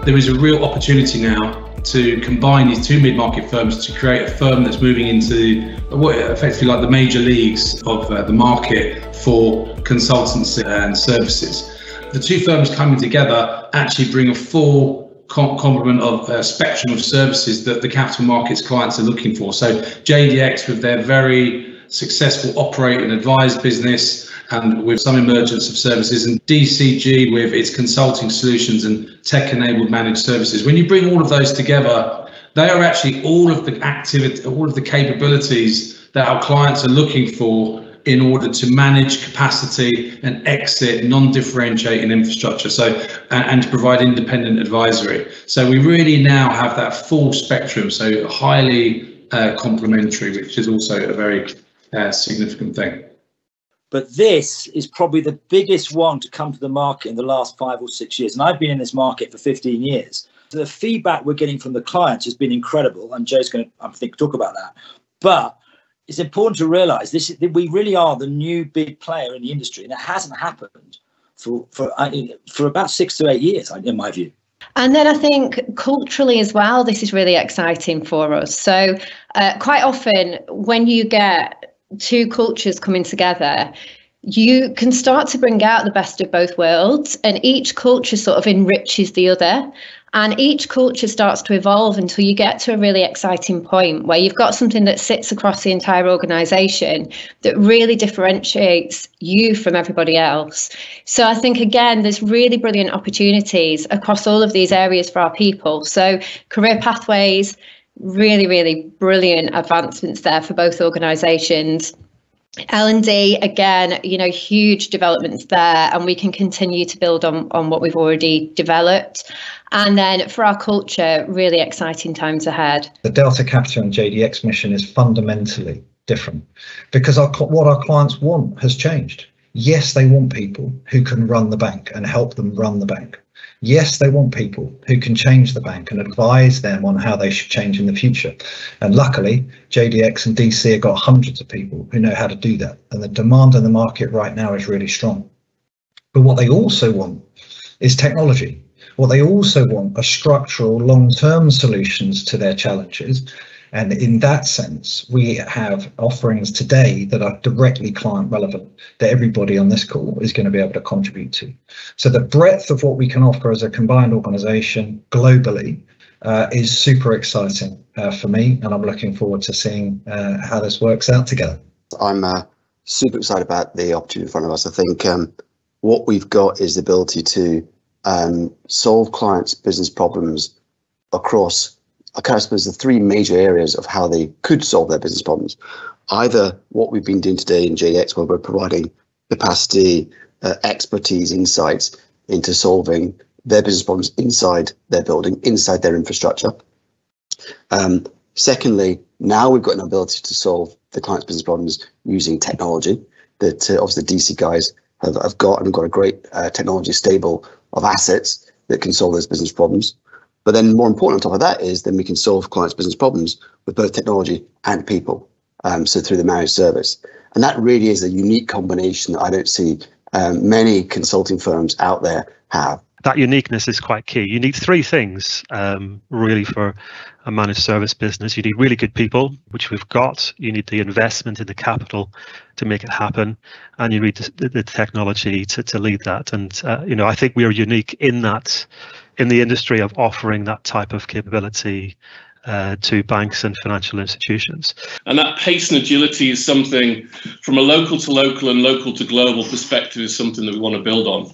there is a real opportunity now to combine these two mid-market firms to create a firm that's moving into what effectively like the major leagues of the market for consultancy and services. The two firms coming together actually bring a full complement of spectrum of services that the capital markets clients are looking for. So JDX, with their very successful operate and advise business, and with some emergence of services, and DCG with its consulting solutions and tech-enabled managed services. When you bring all of those together, they are actually all of the activity, all of the capabilities that our clients are looking for in order to manage capacity and exit non-differentiating infrastructure, and to provide independent advisory. So we really now have that full spectrum, so highly complementary, which is also a very significant thing. But this is probably the biggest one to come to the market in the last 5 or 6 years. And I've been in this market for 15 years. So the feedback we're getting from the clients has been incredible. And Joe's going to, I think, talk about that. But it's important to realize we really are the new big player in the industry. And it hasn't happened for about 6 to 8 years, in my view. And then I think culturally as well, this is really exciting for us. So quite often when you get two cultures coming together, you can start to bring out the best of both worlds, and each culture sort of enriches the other, and each culture starts to evolve until you get to a really exciting point where you've got something that sits across the entire organization that really differentiates you from everybody else. So I think, again, there's really brilliant opportunities across all of these areas for our people. So career pathways, really, really brilliant advancements there for both organisations. L&D, again, huge developments there, and we can continue to build on what we've already developed. And then for our culture, really exciting times ahead. The Delta Capita and JDX mission is fundamentally different because what our clients want has changed. Yes, they want people who can run the bank and help them run the bank. Yes, they want people who can change the bank and advise them on how they should change in the future. And luckily, JDX and DC have got hundreds of people who know how to do that. And the demand in the market right now is really strong. But what they also want is technology. What they also want are structural, long-term solutions to their challenges. And in that sense, we have offerings today that are directly client relevant that everybody on this call is going to be able to contribute to. So the breadth of what we can offer as a combined organisation globally is super exciting for me, and I'm looking forward to seeing how this works out together. I'm super excited about the opportunity in front of us. I think what we've got is the ability to solve clients' business problems across, I suppose, the three major areas of how they could solve their business problems. Either what we've been doing today in JDX, where we're providing capacity, expertise, insights into solving their business problems inside their building, inside their infrastructure. Secondly, now we've got an ability to solve the client's business problems using technology that obviously the DC guys have got, and we've got a great technology stable of assets that can solve those business problems. But then more important on top of that is then we can solve clients' business problems with both technology and people, so through the managed service. And that really is a unique combination that I don't see many consulting firms out there have. That uniqueness is quite key. You need three things really for a managed service business. You need really good people, which we've got. You need the investment in the capital to make it happen, and you need the technology to lead that. And I think we are unique in that, in the industry, of offering that type of capability to banks and financial institutions. And that pace and agility is something from a local to local and local to global perspective is something that we want to build on.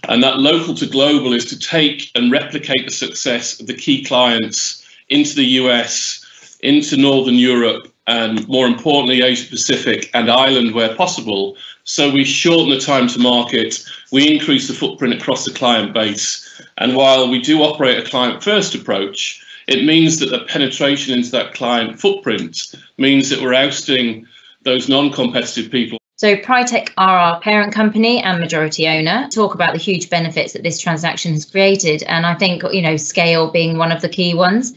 And that local to global is to take and replicate the success of the key clients into the US, into Northern Europe, and more importantly, Asia Pacific and Ireland where possible. So we shorten the time to market, we increase the footprint across the client base. And while we do operate a client first approach, it means that the penetration into that client footprint means that we're ousting those non-competitive people. So Prytech are our parent company and majority owner. Talk about the huge benefits that this transaction has created. And I think, scale being one of the key ones.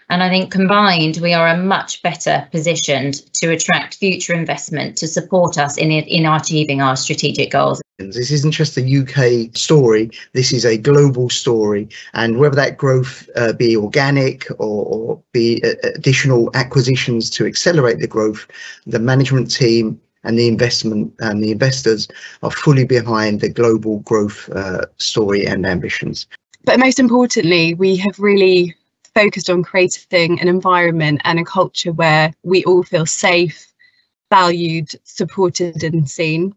And I think combined, we are a much better positioned to attract future investment to support us in achieving our strategic goals. This isn't just a UK story, this is a global story. And whether that growth be organic or be additional acquisitions to accelerate the growth, the management team and the investment and the investors are fully behind the global growth story and ambitions. But most importantly, we have really focused on creating an environment and a culture where we all feel safe, valued, supported and seen.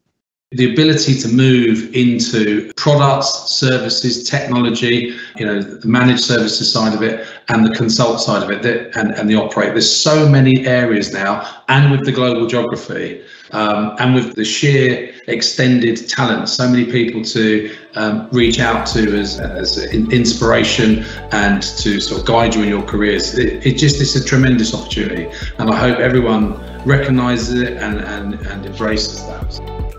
The ability to move into products, services, technology, the managed services side of it and the consult side of it and the operate. There's so many areas now, and with the global geography and with the sheer extended talent, so many people to reach out to as inspiration and to sort of guide you in your careers. It's a tremendous opportunity, and I hope everyone recognises it and embraces that.